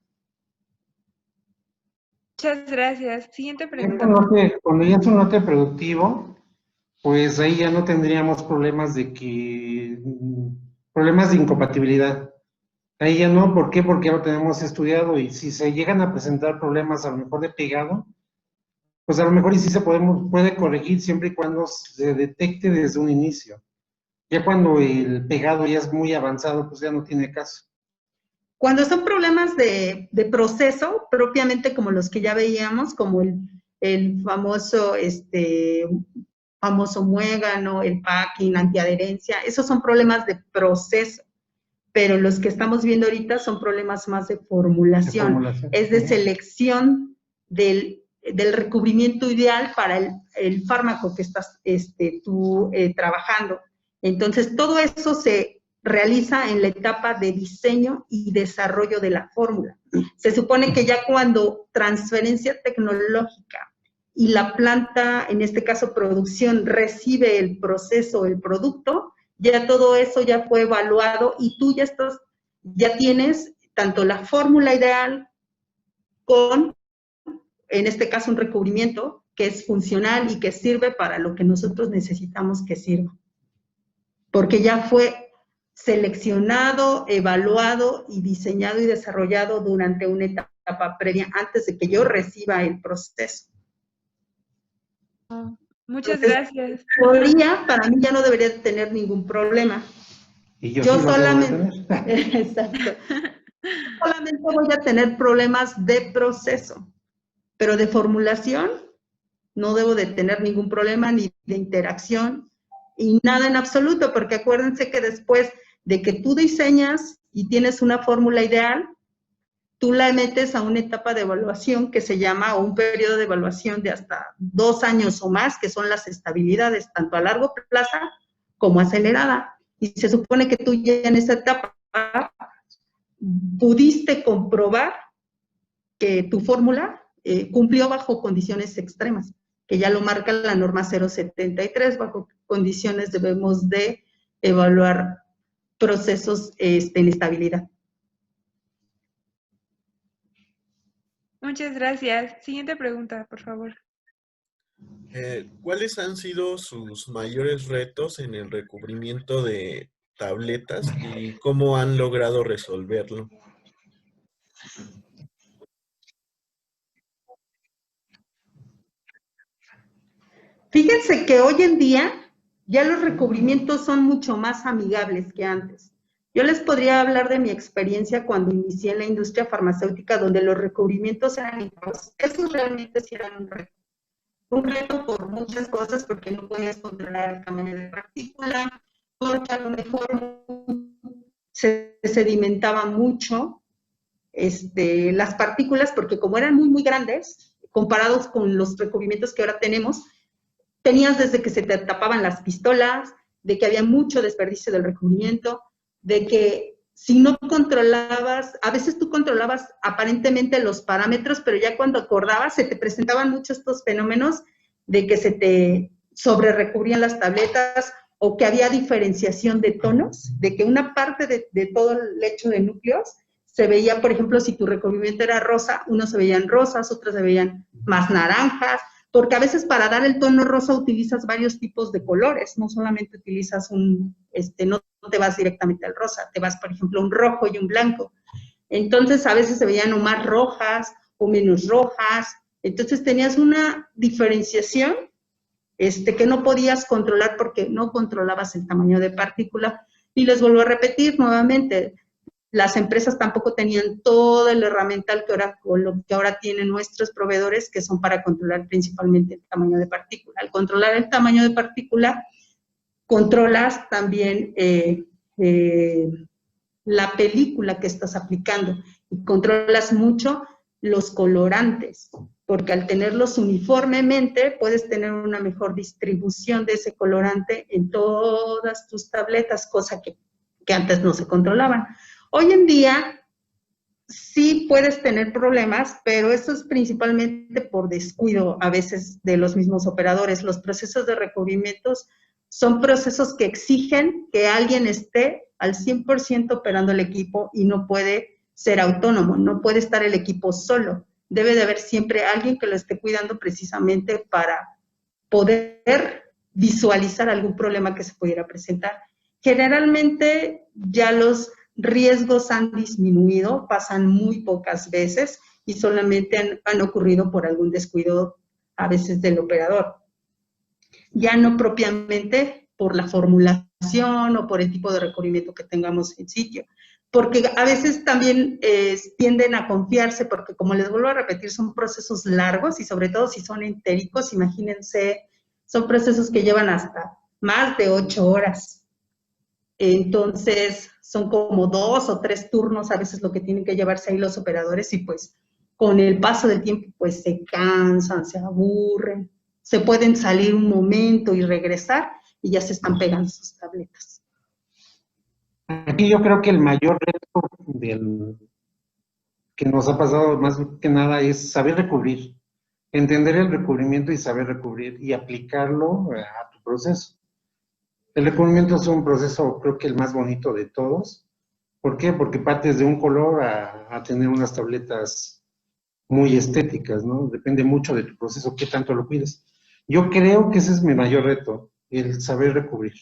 Muchas gracias. Siguiente pregunta. Cuando ya es un lote productivo, pues ahí ya no tendríamos problemas de incompatibilidad. Ahí ya no, ¿por qué? Porque ya lo tenemos estudiado y si se llegan a presentar problemas a lo mejor de pegado, pues a lo mejor y sí se puede corregir siempre y cuando se detecte desde un inicio. Ya cuando el pegado ya es muy avanzado, pues ya no tiene caso. Cuando son problemas de proceso, propiamente como los que ya veíamos, como el famoso, famoso muégano, el packing, antiadherencia, esos son problemas de proceso. Pero los que estamos viendo ahorita son problemas más de formulación. Es de selección del recubrimiento ideal para el fármaco que estás tú trabajando. Entonces, todo eso se realiza en la etapa de diseño y desarrollo de la fórmula. Se supone que ya cuando transferencia tecnológica y la planta, en este caso producción, recibe el proceso, el producto, ya todo eso ya fue evaluado y tú ya tienes tanto la fórmula ideal con, en este caso, un recubrimiento que es funcional y que sirve para lo que nosotros necesitamos que sirva. Porque ya fue seleccionado, evaluado y diseñado y desarrollado durante una etapa previa antes de que yo reciba el proceso. Muchas Entonces, gracias. teoría, para mí ya no debería tener ningún problema. Y yo Yo sí lo debo de solamente, tener. exacto, solamente voy a tener problemas de proceso, pero de formulación no debo de tener ningún problema ni de interacción y nada en absoluto, porque acuérdense que después de que tú diseñas y tienes una fórmula ideal, tú la metes a una etapa de evaluación que se llama, o un periodo de evaluación de hasta 2 años o más, que son las estabilidades, tanto a largo plazo como acelerada. Y se supone que tú ya en esa etapa pudiste comprobar que tu fórmula cumplió bajo condiciones extremas, que ya lo marca la norma 073, bajo condiciones debemos de evaluar procesos en estabilidad. Muchas gracias. Siguiente pregunta, por favor. ¿Cuáles han sido sus mayores retos en el recubrimiento de tabletas y cómo han logrado resolverlo? Fíjense que hoy en día ya los recubrimientos son mucho más amigables que antes. Yo les podría hablar de mi experiencia cuando inicié en la industria farmacéutica, donde los recubrimientos eran incómodos. Esos realmente sí eran un reto. Un reto por muchas cosas, porque no podías controlar el tamaño de partícula, porque a lo mejor se sedimentaba mucho las partículas, porque como eran muy, muy grandes, comparados con los recubrimientos que ahora tenemos, tenías desde que se te tapaban las pistolas, de que había mucho desperdicio del recubrimiento, de que si no controlabas, a veces tú controlabas aparentemente los parámetros, pero ya cuando acordabas se te presentaban muchos estos fenómenos de que se te sobre recubrían las tabletas o que había diferenciación de tonos, de que una parte de todo el lecho de núcleos se veía, por ejemplo, si tu recubrimiento era rosa, unos se veían rosas, otros se veían más naranjas, porque a veces para dar el tono rosa utilizas varios tipos de colores, no solamente utilizas no te vas directamente al rosa, te vas, por ejemplo, un rojo y un blanco. Entonces, a veces se veían o más rojas o menos rojas, entonces tenías una diferenciación que no podías controlar porque no controlabas el tamaño de partícula. Y les vuelvo a repetir nuevamente, las empresas tampoco tenían todo el herramental que ahora tienen nuestros proveedores, que son para controlar principalmente el tamaño de partícula. Al controlar el tamaño de partícula, controlas también la película que estás aplicando y controlas mucho los colorantes, porque al tenerlos uniformemente puedes tener una mejor distribución de ese colorante en todas tus tabletas, cosa que antes no se controlaban. Hoy en día sí puedes tener problemas, pero eso es principalmente por descuido a veces de los mismos operadores. Los procesos de recubrimientos son procesos que exigen que alguien esté al 100% operando el equipo y no puede ser autónomo, no puede estar el equipo solo. Debe de haber siempre alguien que lo esté cuidando precisamente para poder visualizar algún problema que se pudiera presentar. Generalmente ya los riesgos han disminuido, pasan muy pocas veces y solamente han ocurrido por algún descuido a veces del operador. Ya no propiamente por la formulación o por el tipo de recubrimiento que tengamos en sitio, porque a veces también tienden a confiarse, porque como les vuelvo a repetir, son procesos largos y sobre todo si son entéricos, imagínense, son procesos que llevan hasta más de 8 horas. Entonces, son como 2 o 3 turnos a veces lo que tienen que llevarse ahí los operadores y pues con el paso del tiempo pues se cansan, se aburren, se pueden salir un momento y regresar y ya se están pegando sus tabletas. Aquí yo creo que el mayor reto que nos ha pasado más que nada es saber recubrir. entender el recubrimiento y saber recubrir y aplicarlo a tu proceso. El recubrimiento es un proceso, creo que el más bonito de todos. ¿Por qué? Porque partes de un color a tener unas tabletas muy estéticas, ¿no? Depende mucho de tu proceso, qué tanto lo cuides. Yo creo que ese es mi mayor reto, el saber recubrir.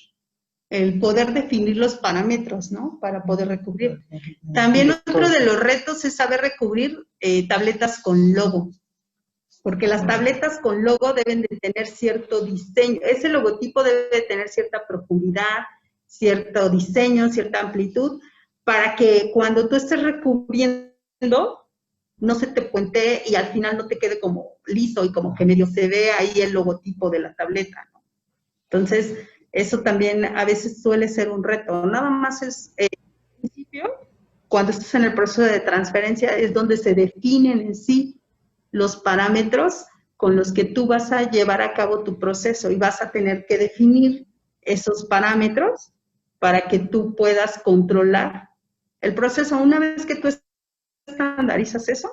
El poder definir los parámetros, ¿no? Para poder recubrir. También otro de los retos es saber recubrir tabletas con logo, porque las tabletas con logo deben de tener cierto diseño. Ese logotipo debe de tener cierta profundidad, cierto diseño, cierta amplitud, para que cuando tú estés recubriendo no se te puentee y al final no te quede como liso y como que medio se ve ahí el logotipo de la tableta, ¿no? Entonces, eso también a veces suele ser un reto. Nada más es, al principio, cuando estás en el proceso de transferencia, es donde se definen en sí los parámetros con los que tú vas a llevar a cabo tu proceso y vas a tener que definir esos parámetros para que tú puedas controlar el proceso. Una vez que tú estandarizas eso,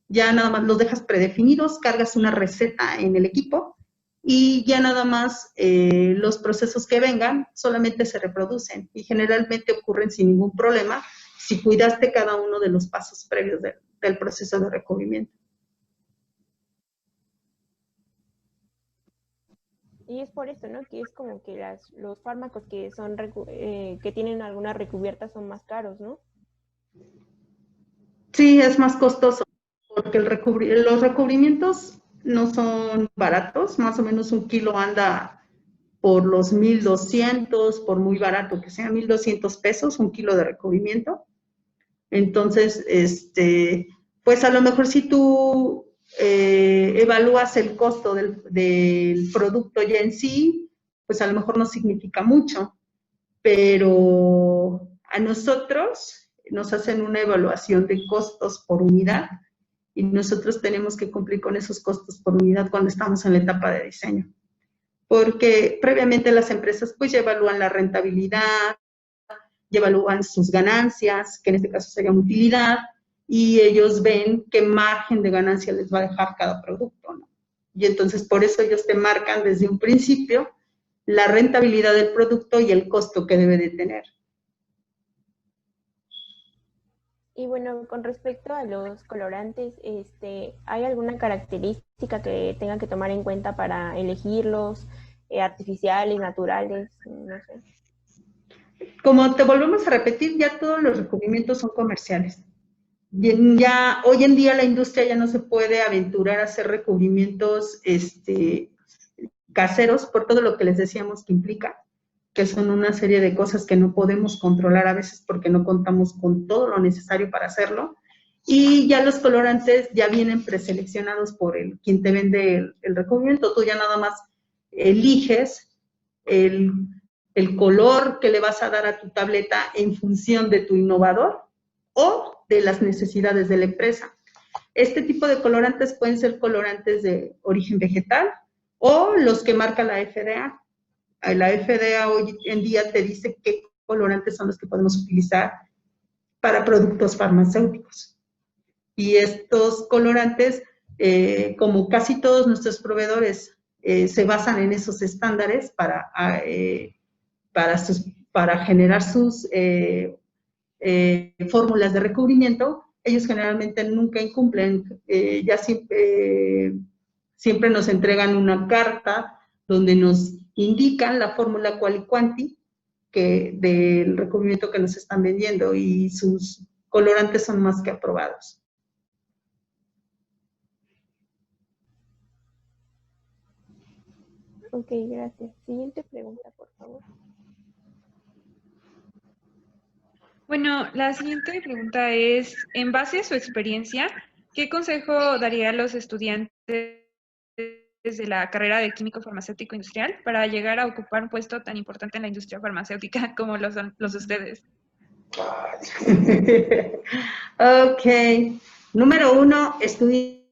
ya nada más los dejas predefinidos, cargas una receta en el equipo y ya nada más los procesos que vengan solamente se reproducen y generalmente ocurren sin ningún problema si cuidaste cada uno de los pasos previos del proceso de recubrimiento. Y es por esto, ¿no? Que es como que los fármacos que son que tienen alguna recubierta son más caros, ¿no? Sí, es más costoso, porque los recubrimientos no son baratos, más o menos un kilo anda por los 1,200, por muy barato que sea, 1,200 pesos, un kilo de recubrimiento. Entonces, pues a lo mejor si tú evalúas el costo del producto ya en sí, pues a lo mejor no significa mucho, pero a nosotros nos hacen una evaluación de costos por unidad y nosotros tenemos que cumplir con esos costos por unidad cuando estamos en la etapa de diseño. Porque previamente las empresas pues ya evalúan la rentabilidad, ya evalúan sus ganancias, que en este caso sería utilidad, y ellos ven qué margen de ganancia les va a dejar cada producto, ¿no? Y entonces por eso ellos te marcan desde un principio la rentabilidad del producto y el costo que debe de tener. Y bueno, con respecto a los colorantes, ¿hay alguna característica que tengan que tomar en cuenta para elegirlos, artificiales, naturales? No sé. Como te volvemos a repetir, ya todos los recubrimientos son comerciales. Ya hoy en día la industria ya no se puede aventurar a hacer recubrimientos caseros por todo lo que les decíamos que implica, que son una serie de cosas que no podemos controlar a veces porque no contamos con todo lo necesario para hacerlo. Y ya los colorantes ya vienen preseleccionados por quien te vende el recubrimiento. Tú ya nada más eliges el color que le vas a dar a tu tableta en función de tu innovador o de las necesidades de la empresa. Este tipo de colorantes pueden ser colorantes de origen vegetal o los que marca la FDA. La FDA hoy en día te dice qué colorantes son los que podemos utilizar para productos farmacéuticos. Y estos colorantes, como casi todos nuestros proveedores, se basan en esos estándares para generar sus fórmulas de recubrimiento. Ellos generalmente nunca incumplen, siempre nos entregan una carta donde nos indican la fórmula quali quanti del recubrimiento que nos están vendiendo y sus colorantes son más que aprobados. Ok, gracias. Siguiente pregunta, por favor. Bueno, la siguiente pregunta es, en base a su experiencia, ¿qué consejo daría a los estudiantes de la carrera de químico farmacéutico industrial para llegar a ocupar un puesto tan importante en la industria farmacéutica como lo son los de ustedes? Ok. Número 1, estudien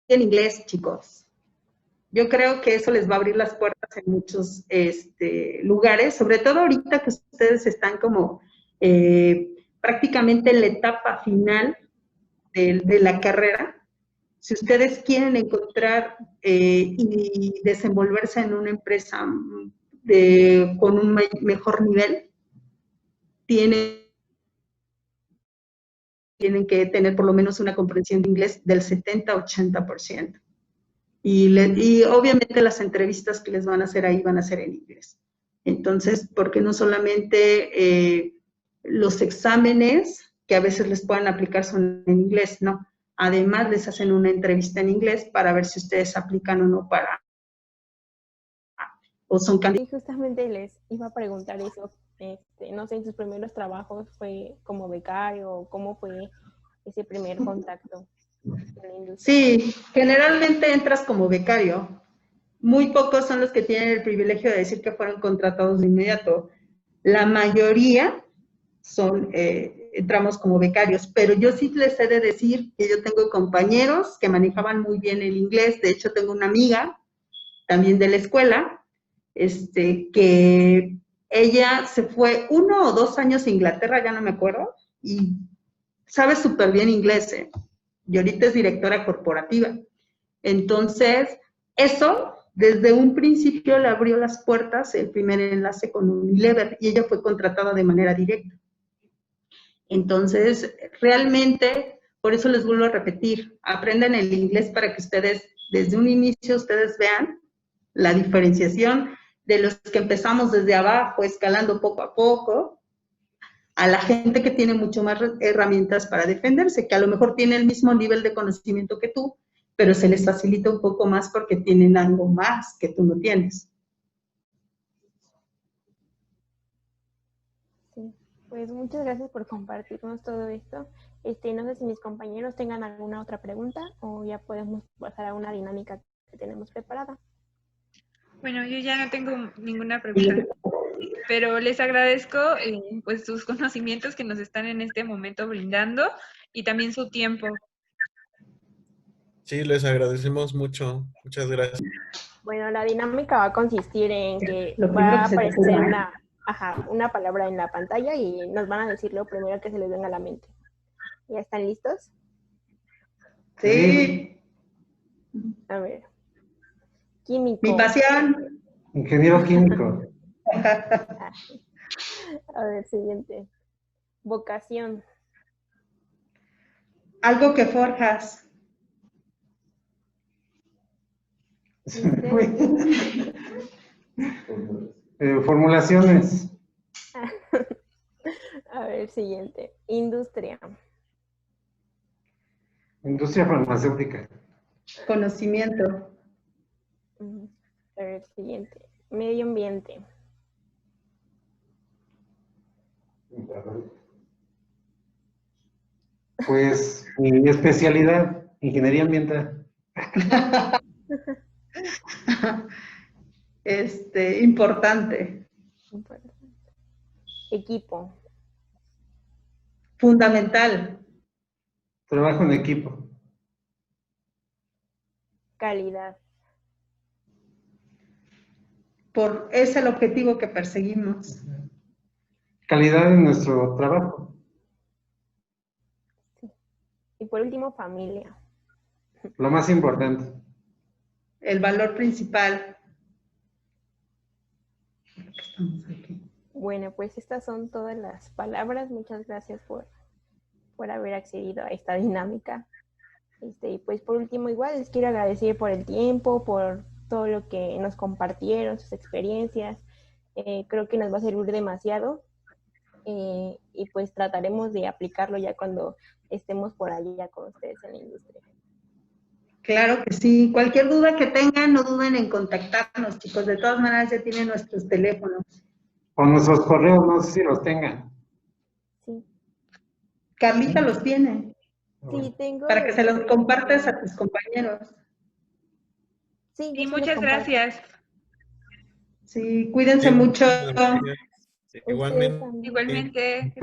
inglés, chicos. Yo creo que eso les va a abrir las puertas en muchos lugares, sobre todo ahorita que ustedes están como prácticamente en la etapa final de la carrera. Si ustedes quieren encontrar y desenvolverse en una empresa con un mejor nivel, tienen que tener por lo menos una comprensión de inglés del 70-80%. Y obviamente las entrevistas que les van a hacer ahí van a ser en inglés. Entonces, porque no solamente los exámenes que a veces les puedan aplicar son en inglés, no. Además, les hacen una entrevista en inglés para ver si ustedes aplican o no o son candidatos. Y justamente les iba a preguntar eso. No sé, en sus primeros trabajos fue como becario, o cómo fue ese primer contacto con la industria. Sí, generalmente entras como becario. Muy pocos son los que tienen el privilegio de decir que fueron contratados de inmediato. La mayoría entramos como becarios, pero yo sí les he de decir que yo tengo compañeros que manejaban muy bien el inglés. De hecho, tengo una amiga también de la escuela, que ella se fue 1 o 2 años a Inglaterra, ya no me acuerdo, y sabe súper bien inglés, y ahorita es directora corporativa. Entonces, eso desde un principio le abrió las puertas el primer enlace con Unilever, y ella fue contratada de manera directa. Entonces, realmente, por eso les vuelvo a repetir, aprendan el inglés para que ustedes, desde un inicio, ustedes vean la diferenciación de los que empezamos desde abajo, escalando poco a poco, a la gente que tiene mucho más herramientas para defenderse, que a lo mejor tiene el mismo nivel de conocimiento que tú, pero se les facilita un poco más porque tienen algo más que tú no tienes. Sí, pues muchas gracias por compartirnos todo esto. No sé si mis compañeros tengan alguna otra pregunta o ya podemos pasar a una dinámica que tenemos preparada. Bueno, yo ya no tengo ninguna pregunta, pero les agradezco pues sus conocimientos que nos están en este momento brindando y también su tiempo. Sí, les agradecemos mucho. Muchas gracias. Bueno, la dinámica va a consistir en que Lo primero va a que se te aparecer ocurra. una palabra en la pantalla y nos van a decir lo primero que se les venga a la mente. ¿Ya están listos? Sí, A ver. Químico. mi pasión. Ingeniero químico. A ver, siguiente. Vocación. Algo que forjas. Formulaciones. A ver, siguiente. Industria. Industria farmacéutica. Conocimiento. A ver, siguiente. Medio ambiente. Pues mi especialidad, ingeniería ambiental. Importante. Equipo. Fundamental. Trabajo en equipo. Calidad. Es el objetivo que perseguimos. Calidad en nuestro trabajo. Sí. Y por último, familia. Lo más importante. El valor principal. Estamos aquí. Bueno, pues estas son todas las palabras. Muchas gracias por haber accedido a esta dinámica. Y pues por último, igual les quiero agradecer por el tiempo, por todo lo que nos compartieron, sus experiencias. Creo que nos va a servir demasiado y pues trataremos de aplicarlo ya cuando estemos por allá con ustedes en la industria. Claro que sí. Cualquier duda que tengan, no duden en contactarnos, chicos. De todas maneras, ya tienen nuestros teléfonos. O nuestros correos, no sé si los tengan. Sí. Carlita los tiene. Sí, tengo. Para que se los compartas a tus compañeros. Sí, Y muchas gracias. Sí, cuídense Sí, mucho. muchas gracias. Igualmente. Igualmente.